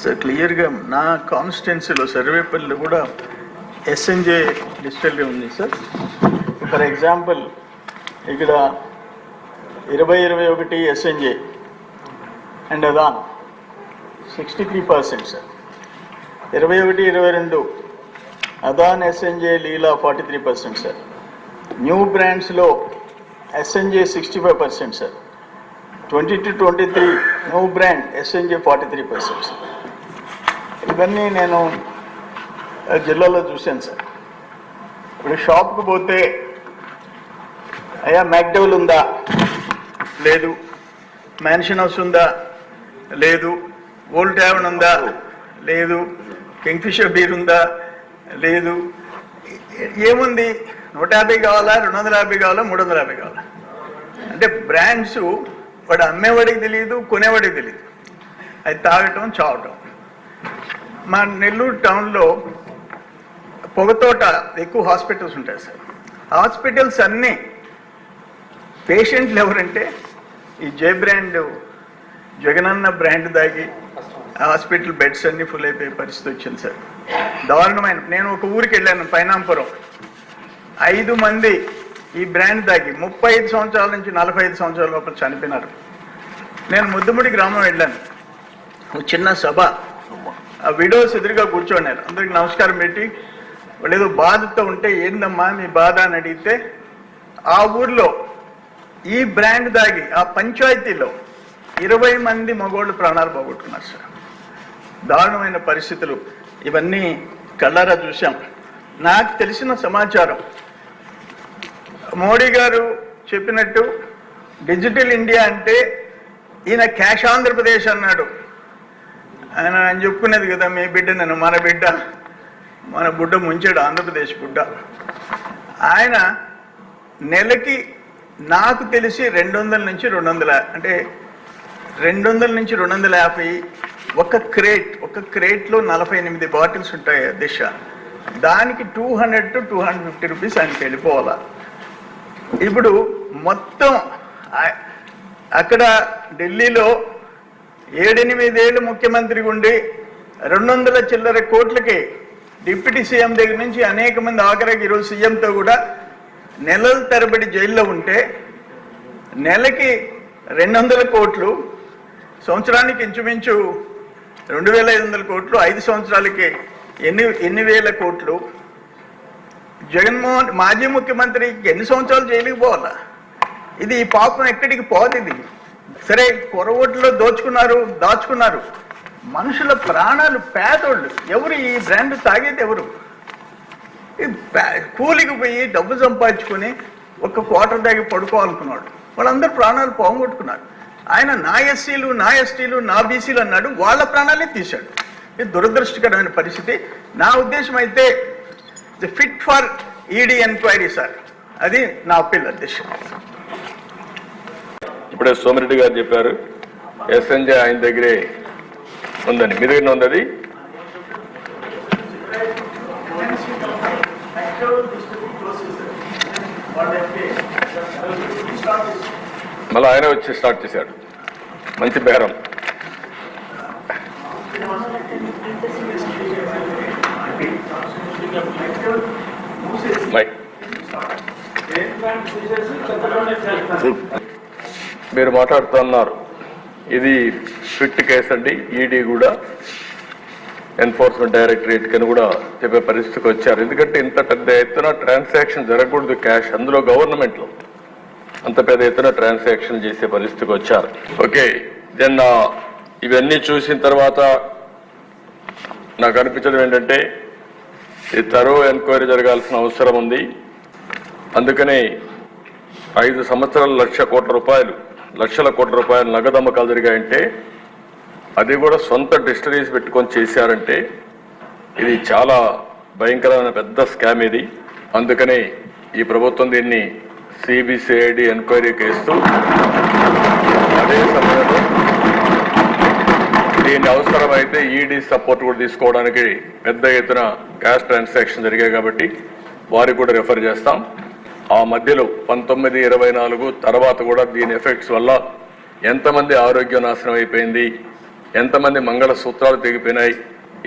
Sir క్లియర్గా నా కాన్స్టిట్యున్సీలో సర్వేపల్లిలో కూడా ఎస్ఎన్జే డిజిటల్గా ఉంది సార్. ఫర్ ఎగ్జాంపుల్ ఇక్కడ 2021 ఎస్ఎన్జే అండ్ అదాన్ 63% సార్. 21-22 అదాన్ ఎస్ఎన్జే లీలా 43% సార్. న్యూ బ్రాండ్స్లో SNJ 65% sir. 20-23 new brand SNJ 43% sir. ఇవన్నీ నేను జిల్లాలో చూశాను సార్. ఇప్పుడు షాప్కి పోతే అయ్యా మ్యాక్డౌల్ ఉందా, లేదు. మ్యాన్షన్ హౌస్ ఉందా, లేదు. ఓల్డ్ ట్యావెన్ ఉందా, లేదు. కింగ్ఫిషర్ బీర్ ఉందా, లేదు. ఏముంది? 150 కావాలా, 250 కావాలా, 350 కావాలా? అంటే బ్రాండ్స్ వాడు అమ్మేవాడికి తెలియదు, కొనేవాడికి తెలియదు. అది తాగటం, చావటం. మా నెల్లూరు టౌన్లో పొగతోట ఎక్కువ హాస్పిటల్స్ ఉంటాయి సార్. హాస్పిటల్స్ అన్నీ పేషెంట్లు ఎవరంటే ఈ జే బ్రాండ్, జగనన్న బ్రాండ్ దాగి హాస్పిటల్ బెడ్స్ అన్నీ ఫుల్ అయిపోయే పరిస్థితి వచ్చింది సార్. దారుణమైన. నేను ఒక ఊరికి వెళ్ళాను, పైనాంపురం. 5 మంది ఈ బ్రాండ్ దాగి 35 సంవత్సరాల నుంచి 45 సంవత్సరాల లోపల చనిపోయినారు. నేను ముద్దుముడి గ్రామం వెళ్ళాను. చిన్న సభ, ఆ విడోస్ ఎదురుగా కూర్చోన్నారు. అందరికి నమస్కారం పెట్టి వాళ్ళు ఏదో బాధతో ఉంటే ఏందమ్మా మీ బాధ అని అడిగితే ఆ ఊర్లో ఈ బ్రాండ్ దాగి ఆ పంచాయతీలో 20 మంది మగోళ్ళు ప్రాణాలు పోగొట్టుకున్నారు సార్. దారుణమైన పరిస్థితులు. ఇవన్నీ కళ్ళారా చూసాం. నాకు తెలిసిన సమాచారం మోడీ గారు చెప్పినట్టు డిజిటల్ ఇండియా అంటే ఈయన క్యాష్ ఆంధ్రప్రదేశ్ అన్నాడు. ఆయన చెప్పుకునేది కదా, మీ బిడ్డ నేను మన బుడ్డ ముంచాడు, ఆంధ్రప్రదేశ్ బుడ్డ. ఆయన నెలకి నాకు తెలిసి 200 నుంచి 200, అంటే 200 నుంచి 250 ఒక క్రేట్లో 48 బాటిల్స్ ఉంటాయి దిశ. దానికి 200 to 250 రూపీస్ ఆయనకి వెళ్ళిపోవాలా. ఇప్పుడు మొత్తం అక్కడ ఢిల్లీలో 7-8 ఏళ్ళు ముఖ్యమంత్రిగా ఉండి 200 చిల్లర కోట్లకి డిప్యూటీ సీఎం దగ్గర నుంచి అనేక మంది, ఆఖరికి ఈరోజు సీఎంతో కూడా నెలల తరబడి జైల్లో ఉంటే నెలకి 200 కోట్లు, సంవత్సరానికి ఇంచుమించు 2500 కోట్లు, 5 సంవత్సరాలకి ఎన్ని వేల కోట్లు. జగన్మోహన్ మాజీ ముఖ్యమంత్రికి ఎన్ని సంవత్సరాలు జైలుకి పోవాలా? ఇది ఈ పాపం ఎక్కడికి పోదు. ఇది సరే, కొరవోట్లో దాచుకున్నారు. మనుషుల ప్రాణాలు, పేదోళ్ళు. ఎవరు ఈ బ్రాండ్ తాగేది? ఎవరు? కూలికి పోయి డబ్బు సంపాదించుకొని ఒక క్వార్టర్ దాగి పడుకోవాలనుకున్నాడు. వాళ్ళందరూ ప్రాణాలు పోగొట్టుకున్నారు. ఆయన నా ఎస్సీలు, నా ఎస్టీలు, నా బీసీలు అన్నాడు, వాళ్ళ ప్రాణాలే తీశాడు. ఇది దురదృష్టకరమైన పరిస్థితి. నా ఉద్దేశం అయితే fit for ED enquiry sir. అది నా అప్పీల్ అధ్యక్ష. ఇప్పుడే సోమిరెడ్డి గారు చెప్పారు ఎస్ఎన్జే ఆయన దగ్గరే ఉందని. మీ దగ్గర ఉన్నది మళ్ళీ ఆయన వచ్చి స్టార్ట్ చేశాడు. మంచి బేరం. మీరు మాట్లాడుతున్నారు, ఇది ఫిట్ కేసు అండి. ఈడీ కూడా, ఎన్ఫోర్స్మెంట్ డైరెక్టరేట్ కని కూడా చెప్పే పరిస్థితికి వచ్చారు. ఎందుకంటే ఇంత పెద్ద ఎత్తున ట్రాన్సాక్షన్ జరగకూడదు క్యాష్, అందులో గవర్నమెంట్లో అంత పెద్ద ఎత్తున ట్రాన్సాక్షన్ చేసే పరిస్థితికి వచ్చారు. ఓకే, దెన్ ఇవన్నీ చూసిన తర్వాత నాకు అనిపించడం ఏంటంటే ఈ థరో ఎంక్వైరీ జరగాల్సిన అవసరం ఉంది. అందుకనే 5 సంవత్సరాలు లక్షల కోట్ల రూపాయలు నగదు అమ్మకాలు జరిగాయంటే, అది కూడా సొంత డిస్టరీస్ పెట్టుకొని చేశారంటే ఇది చాలా భయంకరమైన పెద్ద స్కామ్ ఇది. అందుకనే ఈ ప్రభుత్వం దీన్ని సిబిసిఐడి ఎంక్వైరీకి వేస్తూ, అదే సమయంలో దీన్ని అవసరమైతే ఈడీ సపోర్ట్ కూడా తీసుకోవడానికి పెద్ద ఎత్తున క్యాష్ ట్రాన్సాక్షన్ జరిగాయి కాబట్టి వారికి కూడా రెఫర్ చేస్తాం. ఆ మధ్యలో 1924 తర్వాత కూడా దీని ఎఫెక్ట్స్ వల్ల ఎంతమంది ఆరోగ్యం నాశనం అయిపోయింది, ఎంతమంది మంగళ సూత్రాలు తెగిపోయినాయి,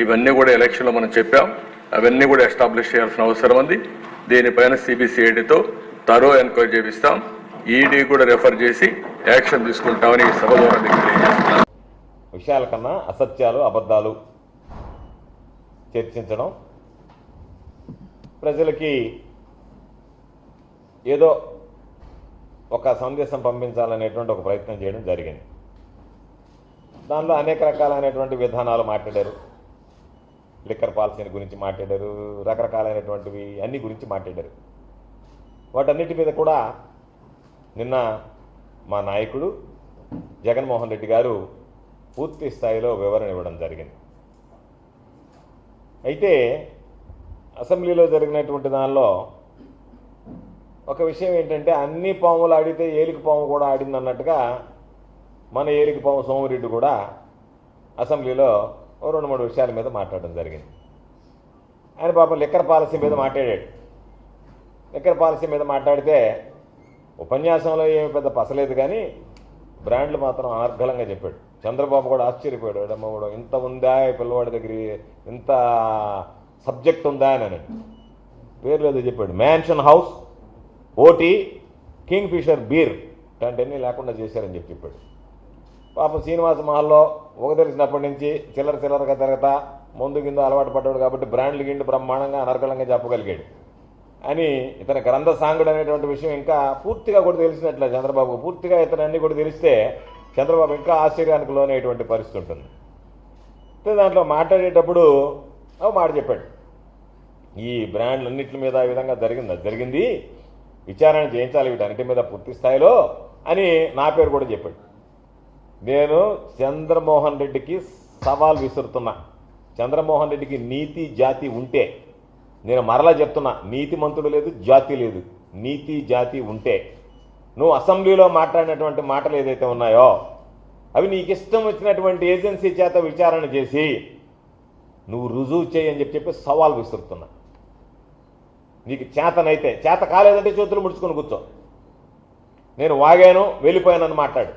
ఇవన్నీ కూడా ఎలక్షన్లో మనం చెప్పాం. అవన్నీ కూడా ఎస్టాబ్లిష్ చేయాల్సిన అవసరం ఉంది. దీనిపైన సిబిసిఐడితో తరో ఎంక్వైరీ చేపిస్తాం. ఈడీ కూడా రెఫర్ చేసి యాక్షన్ తీసుకుంటామని ఈ సభ ద్వారా తెలియజేస్తున్నాం. విషయాల కన్నా అసత్యాలు, అబద్ధాలు చర్చించడం, ప్రజలకి ఏదో ఒక సందేశం పంపించాలనేటువంటి ఒక ప్రయత్నం చేయడం జరిగింది. దానిలో అనేక రకాలైనటువంటి విధానాలు మాట్లాడారు. లిక్కర్ పాలసీని గురించి మాట్లాడారు, రకరకాలైనటువంటివి అన్ని గురించి మాట్లాడారు. వాటన్నిటి మీద కూడా నిన్న మా నాయకుడు జగన్మోహన్ రెడ్డి గారు పూర్తి స్థాయిలో వివరణ ఇవ్వడం జరిగింది. అయితే అసెంబ్లీలో జరిగినటువంటి దానిలో ఒక విషయం ఏంటంటే, అన్ని పాములు ఆడితే ఏలికి పాము కూడా ఆడింది అన్నట్టుగా మన ఏలికి పాము సోమిరెడ్డి కూడా అసెంబ్లీలో 2-3 విషయాల మీద మాట్లాడడం జరిగింది. ఆయన పాపం లిక్కర్ పాలసీ మీద మాట్లాడాడు. లిక్కర్ పాలసీ మీద మాట్లాడితే ఉపన్యాసంలో ఏమి పెద్ద పసలేదు, కానీ బ్రాండ్లు మాత్రం అనర్గళంగా చెప్పాడు. చంద్రబాబు కూడా ఆశ్చర్యపోయాడు. అమ్మ కూడా ఇంత ఉందా ఈ పిల్లవాడి దగ్గర, ఇంత సబ్జెక్ట్ ఉందా అని పేర్లు ఏదో చెప్పాడు. Mansion House, OT, Kingfisher beer ఇలాంటివన్నీ లేకుండా చేశారని చెప్పాడు. పాపం శ్రీనివాస మహల్లో ఒక తెలిసినప్పటి నుంచి చిల్లరగా తిరగతా ముందు కింద అలవాటు పడ్డాడు కాబట్టి బ్రాండ్లు గిండి బ్రహ్మాండంగా అనర్గళంగా చెప్పగలిగాడు అని ఇతని గ్రంథ సాంగుడు అనేటువంటి విషయం ఇంకా పూర్తిగా కూడా తెలిసినట్లే చంద్రబాబు. పూర్తిగా ఇతను అన్నీ కూడా తెలిస్తే చంద్రబాబు ఇంకా ఆశ్చర్యానికి లోనయ్యేటువంటి పరిస్థితి ఉంటుంది. అయితే దాంట్లో మాట్లాడేటప్పుడు ఒక మాట చెప్పాడు. ఈ బ్రాండ్లన్నింటి మీద ఈ విధంగా జరిగింది, విచారణ చేయించాలి వీటన్నిటి మీద పూర్తి స్థాయిలో అని నా పేరు కూడా చెప్పాడు. నేను చంద్రమోహన్ రెడ్డికి సవాల్ విసురుతున్నా. చంద్రమోహన్ రెడ్డికి నీతి జాతి ఉంటే, నేను మరలా చెప్తున్నా, నీతిమంతుడు లేదు, జాతి లేదు, నీతి జాతి ఉంటే నువ్వు అసెంబ్లీలో మాట్లాడినటువంటి మాటలు ఏదైతే ఉన్నాయో అవి నీకు ఇష్టం వచ్చినటువంటి ఏజెన్సీ చేత విచారణ చేసి నువ్వు రుజువు చేయి అని చెప్పి సవాల్ విసురుతున్నా. నీకు చేతనైతే, చేత కాలేదంటే చేతులు ముడుచుకొని కూర్చో. నేను వాగాను వెళ్ళిపోయానని మాట్లాడు.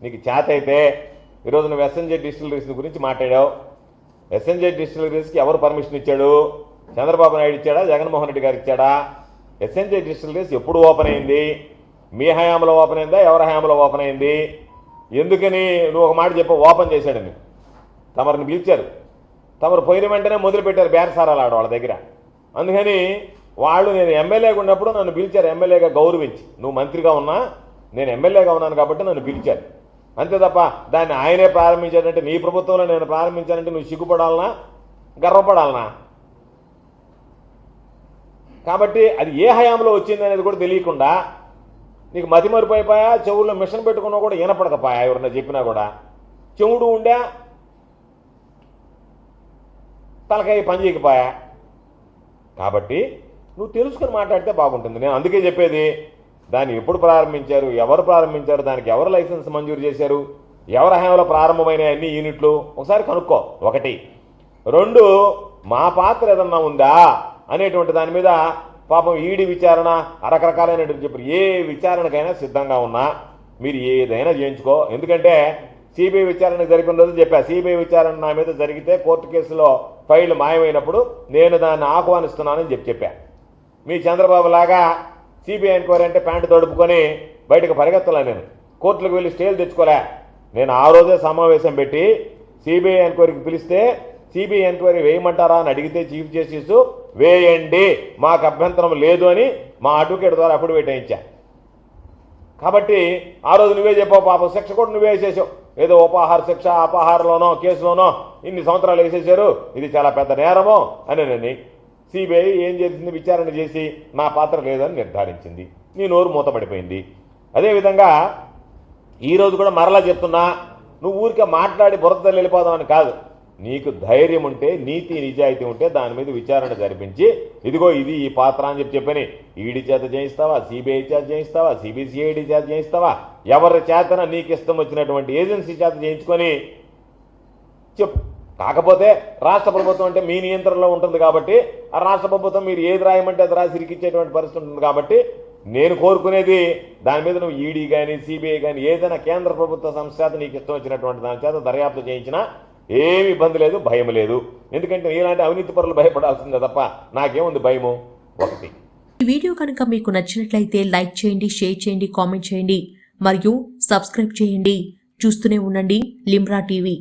నీకు చేత అయితే ఈరోజు నువ్వు ఎస్ఎన్జే డిస్టిలరీస్ గురించి మాట్లాడావు. ఎస్ఎన్జే డిస్టిలరీస్కి ఎవరు పర్మిషన్ ఇచ్చాడు? చంద్రబాబు నాయుడు ఇచ్చాడా, జగన్మోహన్ రెడ్డి గారు ఇచ్చాడా? ఎస్ఎన్జే డిస్టిలరీస్ ఎప్పుడు ఓపెన్ అయింది? మీ హయాంలో ఓపెన్ అయిందా, ఎవరి హయాంలో ఓపెన్ అయింది? ఎందుకని నువ్వు ఒక మాట చెప్పు, ఓపెన్ చేశాడని. తమరిని పిలిచారు, తమరు పోయిన వెంటనే మొదలుపెట్టారు బేరసారాలు ఆడ వాళ్ళ దగ్గర. అందుకని వాళ్ళు నేను ఎమ్మెల్యేగా ఉన్నప్పుడు నన్ను పిలిచారు, ఎమ్మెల్యేగా గౌరవించి. నువ్వు మంత్రిగా ఉన్నా నేను ఎమ్మెల్యేగా ఉన్నాను కాబట్టి నన్ను పిలిచారు, అంతే తప్ప దాన్ని ఆయనే ప్రారంభించాడంటే, నీ ప్రభుత్వంలో నేను ప్రారంభించానంటే నువ్వు సిగ్గుపడాలనా, గర్వపడాలనా? కాబట్టి అది ఏ హయాంలో వచ్చింది అనేది కూడా తెలియకుండా నీకు మతిమరిపోయిపోయా, చెవుల్లో మిషన్ పెట్టుకున్నా కూడా వినపడకపోయా, ఎవరన్నా చెప్పినా కూడా చెవుడు ఉండా, తలకాయ పని చేయకపోయా. కాబట్టి నువ్వు తెలుసుకుని మాట్లాడితే బాగుంటుంది. నేను అందుకే చెప్పేది, దాన్ని ఎప్పుడు ప్రారంభించారు, ఎవరు ప్రారంభించారు, దానికి ఎవరు లైసెన్స్ మంజూరు చేశారు, ఎవరి హయాంలో ప్రారంభమైన అన్ని యూనిట్లు ఒకసారి కనుక్కో. 1. 2, మా పాత్ర ఏదన్నా ఉందా అనేటువంటి దాని మీద పాపం ఈడీ విచారణ రకరకాలైనటువంటి చెప్పారు. ఏ విచారణకైనా సిద్ధంగా ఉన్నా మీరు ఏదైనా చేయించుకో. ఎందుకంటే సిబిఐ విచారణ జరిపిన రోజు చెప్పా, సిబిఐ విచారణ నా మీద జరిగితే కోర్టు కేసులో ఫైళ్లు మాయమైనప్పుడు నేను దాన్ని ఆహ్వానిస్తున్నానని చెప్పా. మీ చంద్రబాబు లాగా సిబిఐ ఎంక్వైరీ అంటే ప్యాంటు తడుపుకొని బయటకు పరిగెత్తలే, నేను కోర్టులకు వెళ్ళి స్టేలు తెచ్చుకోలే. నేను ఆ రోజే సమావేశం పెట్టి సిబిఐ ఎంక్వైరీకి పిలిస్తే సిబిఐ ఎంక్వైరీ వేయమంటారా అని అడిగితే చీఫ్ జస్టిస్ వేయండి, మాకు అభ్యంతరం లేదు అని మా అడ్వకేట్ ద్వారా అఫిడవిట్ వేయించా. కాబట్టి ఆ రోజు నువ్వే చెప్పావు, పాపం శిక్ష కూడా నువ్వే వేసేసావు. ఏదో ఉపాహార శిక్ష, అపహారంలోనో కేసులోనో ఇన్ని సంవత్సరాలు వేసేసారు, ఇది చాలా పెద్ద నేరమో అని సిబిఐ ఏం చేసింది, విచారణ చేసి నా పాత్ర లేదని నిర్ధారించింది. నీ నోరు మూతపడిపోయింది. అదేవిధంగా ఈరోజు కూడా మరలా చెప్తున్నా, నువ్వు ఊరికే మాట్లాడి బురదలు వెళ్ళిపోదామని కాదు. నీకు ధైర్యం ఉంటే, నీతి నిజాయితీ ఉంటే దాని మీద విచారణ జరిపించి, ఇదిగో ఇది ఈ పాత్ర అని చెప్పని ఈడీ చేత చేయిస్తావా, సిబిఐ చేత చేయిస్తావా, సిబిసిఐడి చేత చేయిస్తావా, ఎవరి చేతన నీకు ఇష్టం వచ్చినటువంటి ఏజెన్సీ చేత చేయించుకొని చెప్పు. కాకపోతే రాష్ట్ర ప్రభుత్వం అంటే మీ నియంత్రణలో ఉంటుంది కాబట్టి ఆ రాష్ట్ర ప్రభుత్వం మీరు ఏది రాయమంటే అది రాసి ఇరికిచ్చేటువంటి పరిస్థితి ఉంటుంది కాబట్టి నేను కోరుకునేది దాని మీద నువ్వు ఈడీ కానీ సిబిఐ కానీ ఏదైనా కేంద్ర ప్రభుత్వ సంస్థ చేత నీకు ఇష్టం వచ్చినటువంటి దాని చేత దర్యాప్తు చేయించినా ఏమి ఇబ్బంది లేదు, భయం లేదు. ఎందుకంటే ఇలాంటి అవినీతి పరులు భయపడాల్సిందే తప్ప నాకేముంది భయము. ఒకటి. ఈ వీడియో కనుక మీకు నచ్చినట్లయితే లైక్ చేయండి, షేర్ చేయండి, కామెంట్ చేయండి మరియు సబ్స్క్రైబ్ చేయండి. చూస్తూనే ఉండండి లిమ్రా టీవీ.